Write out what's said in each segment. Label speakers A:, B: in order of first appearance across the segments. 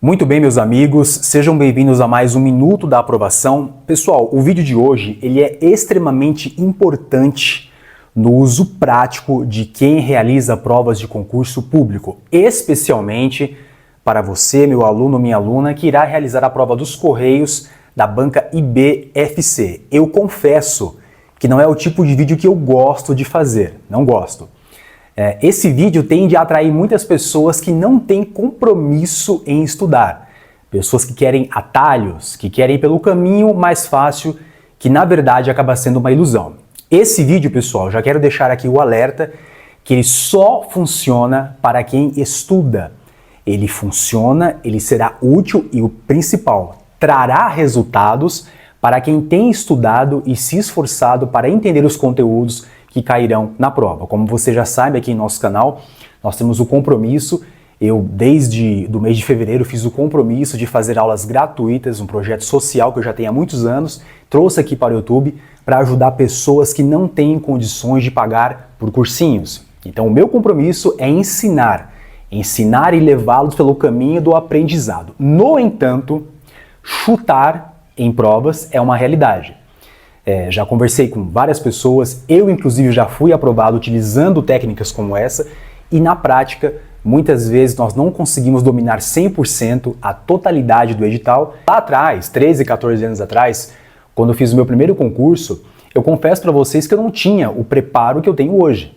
A: Muito bem, meus amigos, sejam bem-vindos a mais um Minuto da Aprovação. Pessoal, o vídeo de hoje ele é extremamente importante no uso prático de quem realiza provas de concurso público, especialmente para você, meu aluno, minha aluna, que irá realizar a prova dos Correios da banca IBFC. Eu confesso que não é o tipo de vídeo que eu gosto de fazer, não gosto. Esse vídeo tende a atrair muitas pessoas que não têm compromisso em estudar. Pessoas que querem atalhos, que querem ir pelo caminho mais fácil, que na verdade acaba sendo uma ilusão. Esse vídeo, pessoal, já quero deixar aqui o alerta que ele só funciona para quem estuda. Ele funciona, ele será útil e o principal, trará resultados para quem tem estudado e se esforçado para entender os conteúdos que cairão na prova. Como você já sabe, aqui em nosso canal, nós temos o compromisso, eu desde o mês de fevereiro fiz o compromisso de fazer aulas gratuitas, um projeto social que eu já tenho há muitos anos, trouxe aqui para o YouTube para ajudar pessoas que não têm condições de pagar por cursinhos. Então o meu compromisso é ensinar e levá-los pelo caminho do aprendizado. No entanto, chutar em provas é uma realidade. Já conversei com várias pessoas, eu inclusive já fui aprovado utilizando técnicas como essa e na prática, muitas vezes nós não conseguimos dominar 100% a totalidade do edital. Lá atrás, 13, 14 anos atrás, quando eu fiz o meu primeiro concurso, eu confesso para vocês que eu não tinha o preparo que eu tenho hoje.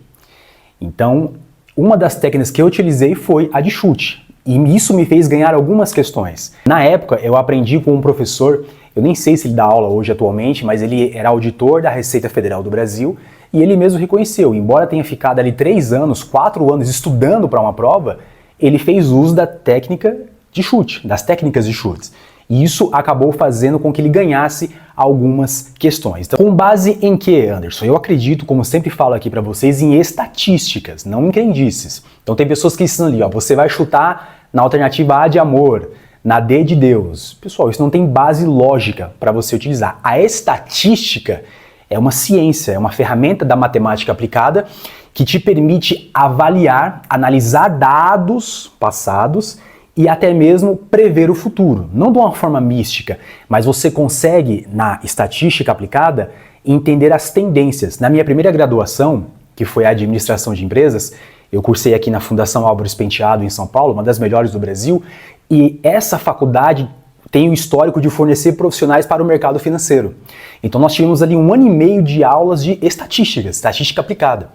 A: Então, uma das técnicas que eu utilizei foi a de chute. E isso me fez ganhar algumas questões. Na época, eu aprendi com um professor, eu nem sei se ele dá aula hoje atualmente, mas ele era auditor da Receita Federal do Brasil e ele mesmo reconheceu, embora tenha ficado ali 3 anos, 4 anos estudando para uma prova, ele fez uso da técnica de chute, das técnicas de chutes. E isso acabou fazendo com que ele ganhasse algumas questões. Então, com base em que, Anderson? Eu acredito, como sempre falo aqui para vocês, em estatísticas, não em crendices. Então tem pessoas que ensinam ali, ó, você vai chutar na alternativa A de amor, na D de Deus. Pessoal, isso não tem base lógica para você utilizar. A estatística é uma ciência, é uma ferramenta da matemática aplicada que te permite avaliar, analisar dados passados e até mesmo prever o futuro. Não de uma forma mística, mas você consegue, na estatística aplicada, entender as tendências. Na minha primeira graduação, que foi a administração de empresas, eu cursei aqui na Fundação Álvares Penteado, em São Paulo, uma das melhores do Brasil, e essa faculdade tem o histórico de fornecer profissionais para o mercado financeiro. Então nós tivemos ali 1 ano e meio de aulas de estatística aplicada.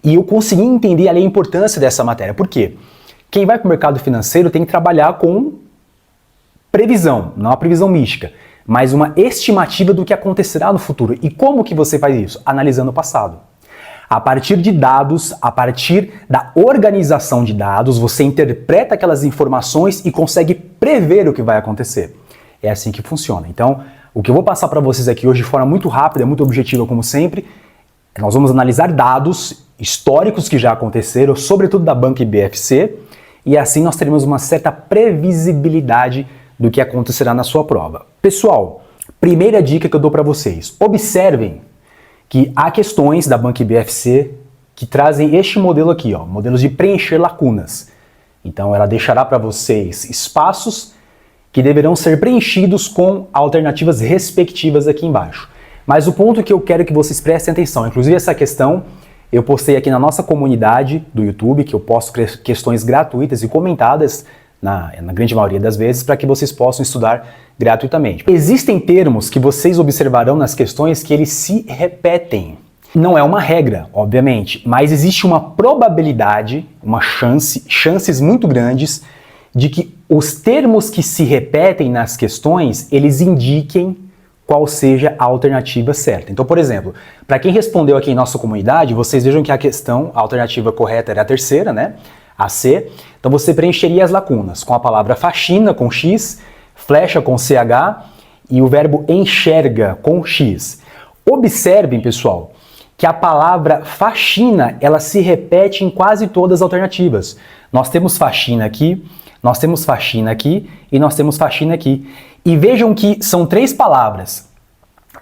A: E eu consegui entender ali a importância dessa matéria. Por quê? Quem vai para o mercado financeiro tem que trabalhar com previsão, não uma previsão mística, mas uma estimativa do que acontecerá no futuro. E como que você faz isso? Analisando o passado. A partir de dados, a partir da organização de dados, você interpreta aquelas informações e consegue prever o que vai acontecer. É assim que funciona. Então, o que eu vou passar para vocês aqui hoje de forma muito rápida, muito objetiva como sempre, nós vamos analisar dados históricos que já aconteceram, sobretudo da banca IBFC, e assim nós teremos uma certa previsibilidade do que acontecerá na sua prova. Pessoal, primeira dica que eu dou para vocês, observem que há questões da banca IBFC que trazem este modelo aqui, ó, modelos de preencher lacunas. Então ela deixará para vocês espaços que deverão ser preenchidos com alternativas respectivas aqui embaixo. Mas o ponto que eu quero que vocês prestem atenção, inclusive essa questão, eu postei aqui na nossa comunidade do YouTube, que eu posto questões gratuitas e comentadas, na grande maioria das vezes, para que vocês possam estudar gratuitamente. Existem termos que vocês observarão nas questões que eles se repetem. Não é uma regra, obviamente, mas existe uma probabilidade, chances muito grandes, de que os termos que se repetem nas questões, eles indiquem qual seja a alternativa certa. Então, por exemplo, para quem respondeu aqui em nossa comunidade, vocês vejam que a alternativa correta era a terceira, né? A C. Então você preencheria as lacunas com a palavra faxina, com X, flecha com CH e o verbo enxerga com X. Observem, pessoal, que a palavra faxina, ela se repete em quase todas as alternativas. Nós temos faxina aqui, nós temos faxina aqui e nós temos faxina aqui. E vejam que são 3 palavras.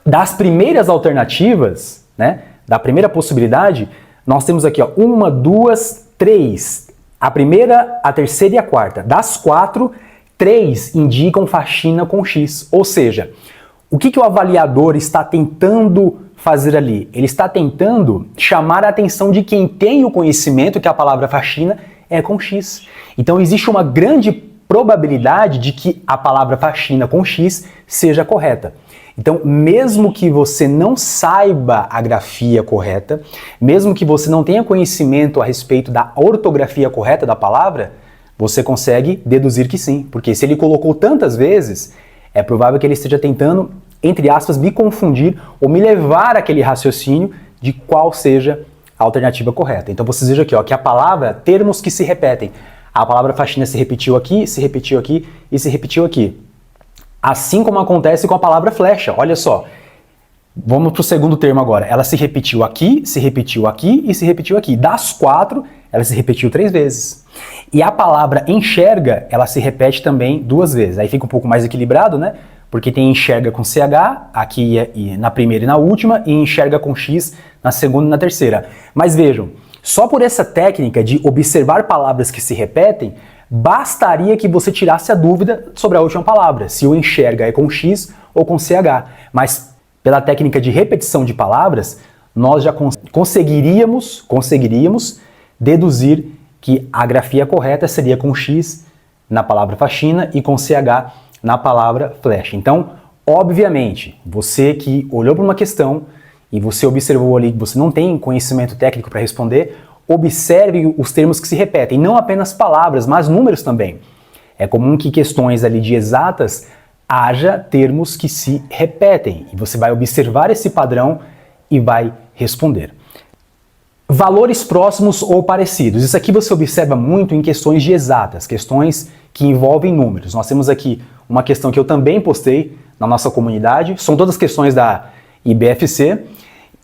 A: Das primeiras alternativas, né, da primeira possibilidade, nós temos aqui, ó, 1, 2, 3. A primeira, a terceira e a quarta. Das 4, 3 indicam faxina com X, ou seja, o que o avaliador está tentando fazer ali? Ele está tentando chamar a atenção de quem tem o conhecimento que a palavra faxina é com X. Então existe uma grande probabilidade de que a palavra faxina com X seja correta. Então, mesmo que você não saiba a grafia correta, mesmo que você não tenha conhecimento a respeito da ortografia correta da palavra, você consegue deduzir que sim, porque se ele colocou tantas vezes, é provável que ele esteja tentando, entre aspas, me confundir ou me levar àquele raciocínio de qual seja a alternativa correta. Então vocês vejam aqui, ó, que a palavra, termos que se repetem. A palavra faxina se repetiu aqui e se repetiu aqui. Assim como acontece com a palavra flecha, olha só. Vamos para o segundo termo agora. Ela se repetiu aqui e se repetiu aqui. Das 4, ela se repetiu 3 vezes. E a palavra enxerga, ela se repete também 2 vezes. Aí fica um pouco mais equilibrado, né? Porque tem enxerga com CH, aqui na primeira e na última, e enxerga com X na segunda e na terceira. Mas vejam, só por essa técnica de observar palavras que se repetem, bastaria que você tirasse a dúvida sobre a última palavra, se o enxerga é com X ou com CH. Mas pela técnica de repetição de palavras, nós já conseguiríamos deduzir que a grafia correta seria com X na palavra faxina e com CH na palavra flecha. Então, obviamente, você que olhou para uma questão e você observou ali que você não tem conhecimento técnico para responder, observe os termos que se repetem, não apenas palavras, mas números também. É comum que questões ali de exatas haja termos que se repetem e você vai observar esse padrão e vai responder. Valores próximos ou parecidos. Isso aqui você observa muito em questões de exatas, questões que envolvem números. Nós temos aqui uma questão que eu também postei na nossa comunidade, são todas questões da IBFC,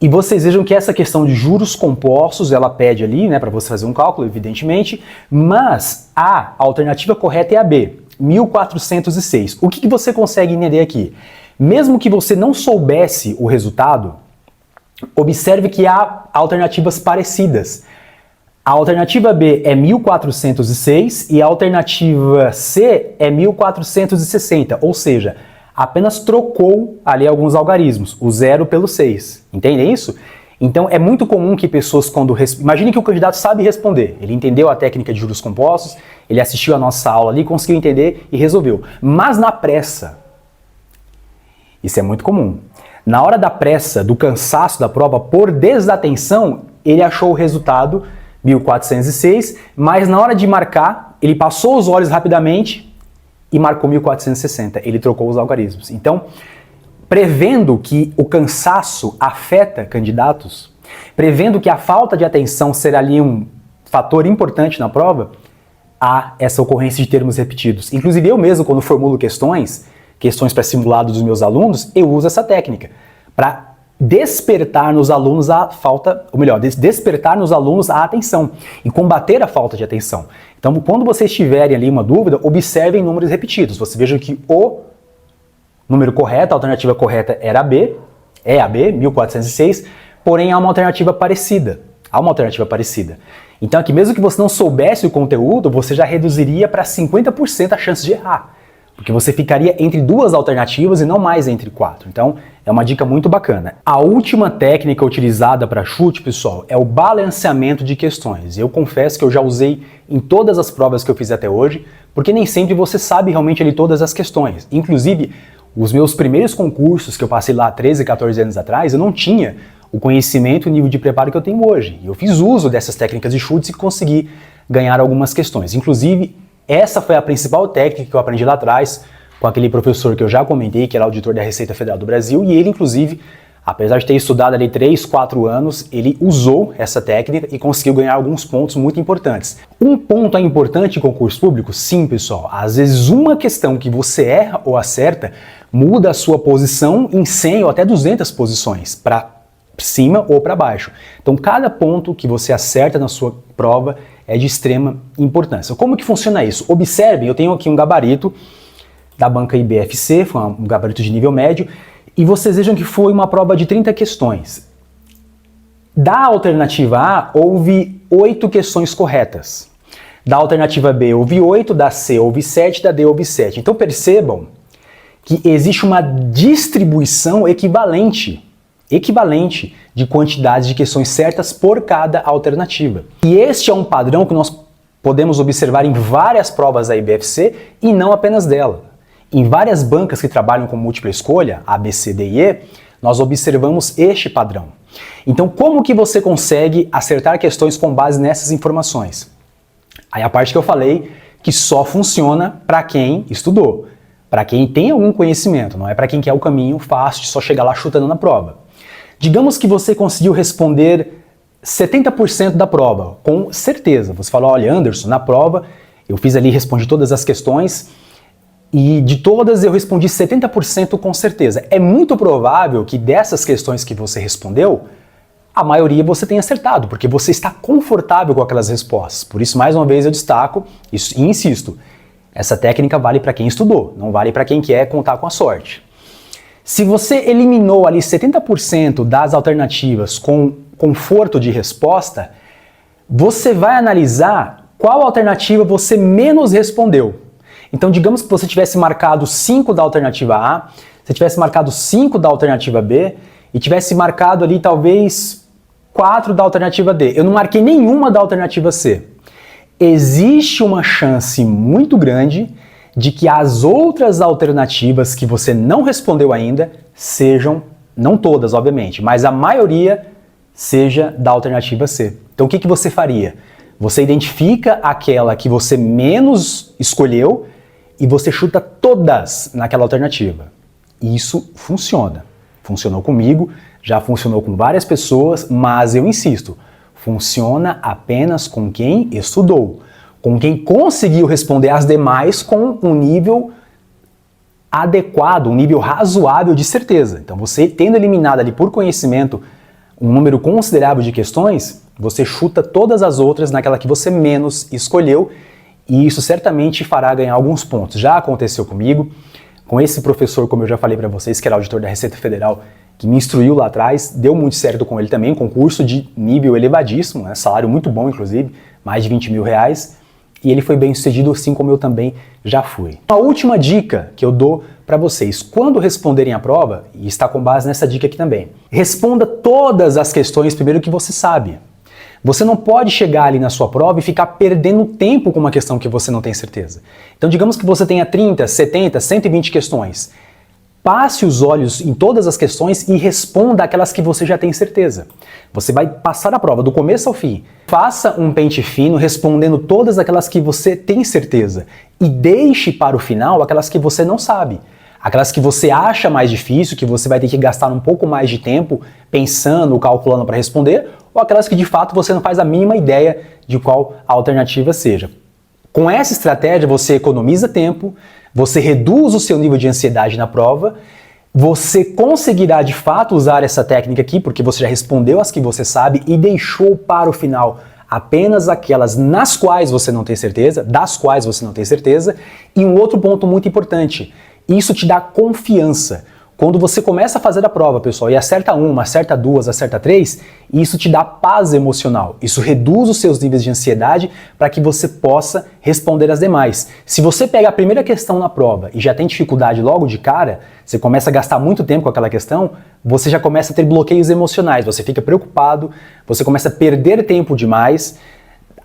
A: e vocês vejam que essa questão de juros compostos, ela pede ali, né, para você fazer um cálculo, evidentemente, mas a alternativa correta é a B, 1406. O que você consegue entender aqui? Mesmo que você não soubesse o resultado, observe que há alternativas parecidas. A alternativa B é 1406 e a alternativa C é 1460, ou seja, apenas trocou ali alguns algarismos, o 0 pelo 6. Entendem isso? Então é muito comum que pessoas quando... Imagine que o candidato sabe responder, ele entendeu a técnica de juros compostos, ele assistiu a nossa aula ali, conseguiu entender e resolveu. Mas na pressa, isso é muito comum, na hora da pressa, do cansaço da prova, por desatenção, ele achou o resultado 1406, mas na hora de marcar, ele passou os olhos rapidamente e marcou 1460. Ele trocou os algarismos. Então, prevendo que o cansaço afeta candidatos, prevendo que a falta de atenção será ali um fator importante na prova, há essa ocorrência de termos repetidos. Inclusive eu mesmo, quando formulo questões para simulado dos meus alunos, eu uso essa técnica para despertar nos alunos a falta, ou melhor, despertar nos alunos a atenção e combater a falta de atenção. Então, quando vocês tiverem ali uma dúvida, observem números repetidos. Você veja que o número correto, a alternativa correta era a B, 1406, porém há uma alternativa parecida. Então aqui, mesmo que você não soubesse o conteúdo, você já reduziria para 50% a chance de errar. Porque você ficaria entre 2 alternativas e não mais entre 4. Então, é uma dica muito bacana. A última técnica utilizada para chute, pessoal, é o balanceamento de questões. Eu confesso que eu já usei em todas as provas que eu fiz até hoje, porque nem sempre você sabe realmente ali todas as questões. Inclusive, os meus primeiros concursos que eu passei lá 13, 14 anos atrás, eu não tinha o conhecimento e o nível de preparo que eu tenho hoje. E eu fiz uso dessas técnicas de chutes e consegui ganhar algumas questões. Inclusive, essa foi a principal técnica que eu aprendi lá atrás com aquele professor que eu já comentei, que era auditor da Receita Federal do Brasil, e ele, inclusive, apesar de ter estudado ali 3, 4 anos, ele usou essa técnica e conseguiu ganhar alguns pontos muito importantes. Um ponto é importante em concurso público? Sim, pessoal. Às vezes uma questão que você erra ou acerta muda a sua posição em 100 ou até 200 posições, para cima ou para baixo. Então, cada ponto que você acerta na sua prova é de extrema importância. Como que funciona isso? Observem, eu tenho aqui um gabarito da banca IBFC, foi um gabarito de nível médio, e vocês vejam que foi uma prova de 30 questões. Da alternativa A, houve 8 questões corretas. Da alternativa B houve 8, da C houve 7, da D houve 7. Então percebam que existe uma distribuição equivalente de quantidades de questões certas por cada alternativa. E este é um padrão que nós podemos observar em várias provas da IBFC e não apenas dela. Em várias bancas que trabalham com múltipla escolha, A, B, C, D e E, nós observamos este padrão. Então, como que você consegue acertar questões com base nessas informações? Aí a parte que eu falei que só funciona para quem estudou, para quem tem algum conhecimento, não é para quem quer o caminho fácil de só chegar lá chutando na prova. Digamos que você conseguiu responder 70% da prova, com certeza. Você falou, olha, Anderson, na prova eu fiz ali, respondi todas as questões e de todas eu respondi 70% com certeza. É muito provável que dessas questões que você respondeu, a maioria você tenha acertado, porque você está confortável com aquelas respostas. Por isso, mais uma vez, eu destaco isso e insisto, essa técnica vale para quem estudou, não vale para quem quer contar com a sorte. Se você eliminou ali 70% das alternativas com conforto de resposta, você vai analisar qual alternativa você menos respondeu. Então, digamos que você tivesse marcado 5 da alternativa A, você tivesse marcado 5 da alternativa B e tivesse marcado ali talvez 4 da alternativa D. Eu não marquei nenhuma da alternativa C. Existe uma chance muito grande de que as outras alternativas que você não respondeu ainda sejam, não todas, obviamente, mas a maioria seja da alternativa C. Então o que você faria? Você identifica aquela que você menos escolheu e você chuta todas naquela alternativa. Isso funciona. Funcionou comigo, já funcionou com várias pessoas, mas eu insisto, funciona apenas com quem estudou, com quem conseguiu responder as demais com um nível adequado, um nível razoável de certeza. Então você tendo eliminado ali por conhecimento um número considerável de questões, você chuta todas as outras naquela que você menos escolheu e isso certamente fará ganhar alguns pontos. Já aconteceu comigo, com esse professor, como eu já falei para vocês, que era auditor da Receita Federal, que me instruiu lá atrás, deu muito certo com ele também, concurso de nível elevadíssimo, né, salário muito bom inclusive, mais de 20 mil reais, e ele foi bem sucedido assim como eu também já fui. A última dica que eu dou para vocês, quando responderem a prova, e está com base nessa dica aqui também, responda todas as questões primeiro que você sabe. Você não pode chegar ali na sua prova e ficar perdendo tempo com uma questão que você não tem certeza. Então digamos que você tenha 30, 70, 120 questões. Passe os olhos em todas as questões e responda aquelas que você já tem certeza. Você vai passar a prova do começo ao fim. Faça um pente fino respondendo todas aquelas que você tem certeza e deixe para o final aquelas que você não sabe. Aquelas que você acha mais difícil, que você vai ter que gastar um pouco mais de tempo pensando, calculando para responder, ou aquelas que de fato você não faz a mínima ideia de qual a alternativa seja. Com essa estratégia você economiza tempo, você reduz o seu nível de ansiedade na prova, você conseguirá de fato usar essa técnica aqui, porque você já respondeu as que você sabe e deixou para o final apenas aquelas nas quais você não tem certeza, das quais você não tem certeza. E um outro ponto muito importante, isso te dá confiança. Quando você começa a fazer a prova, pessoal, e acerta uma, acerta duas, acerta três, isso te dá paz emocional. Isso reduz os seus níveis de ansiedade para que você possa responder as demais. Se você pega a primeira questão na prova e já tem dificuldade logo de cara, você começa a gastar muito tempo com aquela questão, você já começa a ter bloqueios emocionais, você fica preocupado, você começa a perder tempo demais,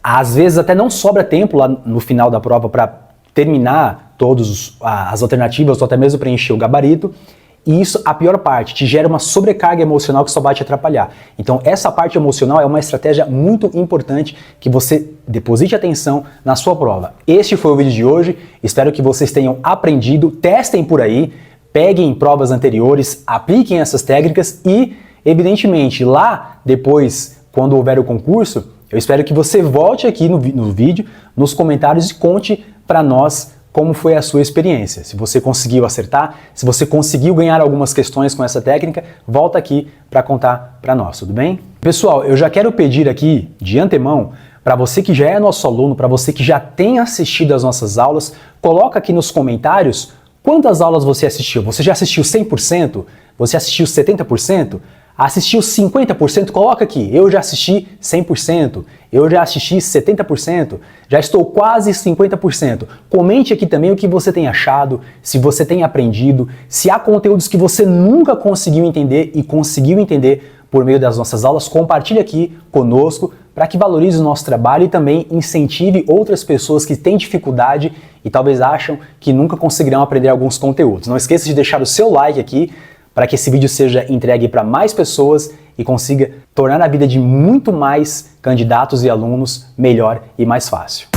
A: às vezes até não sobra tempo lá no final da prova para terminar todas as alternativas ou até mesmo preencher o gabarito. E isso, a pior parte, te gera uma sobrecarga emocional que só vai te atrapalhar. Então essa parte emocional é uma estratégia muito importante que você deposite atenção na sua prova. Este foi o vídeo de hoje, espero que vocês tenham aprendido, testem por aí, peguem provas anteriores, apliquem essas técnicas e, evidentemente, lá depois, quando houver o concurso, eu espero que você volte aqui no vídeo, nos comentários e conte para nós como foi a sua experiência. Se você conseguiu acertar, se você conseguiu ganhar algumas questões com essa técnica, volta aqui para contar para nós, tudo bem? Pessoal, eu já quero pedir aqui, de antemão, para você que já é nosso aluno, para você que já tem assistido às nossas aulas, coloca aqui nos comentários quantas aulas você assistiu. Você já assistiu 100%? Você assistiu 70%? Assistiu 50%? Coloca aqui. Eu já assisti 100%. Eu já assisti 70%. Já estou quase 50%. Comente aqui também o que você tem achado, se você tem aprendido, se há conteúdos que você nunca conseguiu entender e conseguiu entender por meio das nossas aulas. Compartilhe aqui conosco para que valorize o nosso trabalho e também incentive outras pessoas que têm dificuldade e talvez acham que nunca conseguirão aprender alguns conteúdos. Não esqueça de deixar o seu like aqui para que esse vídeo seja entregue para mais pessoas e consiga tornar a vida de muito mais candidatos e alunos melhor e mais fácil.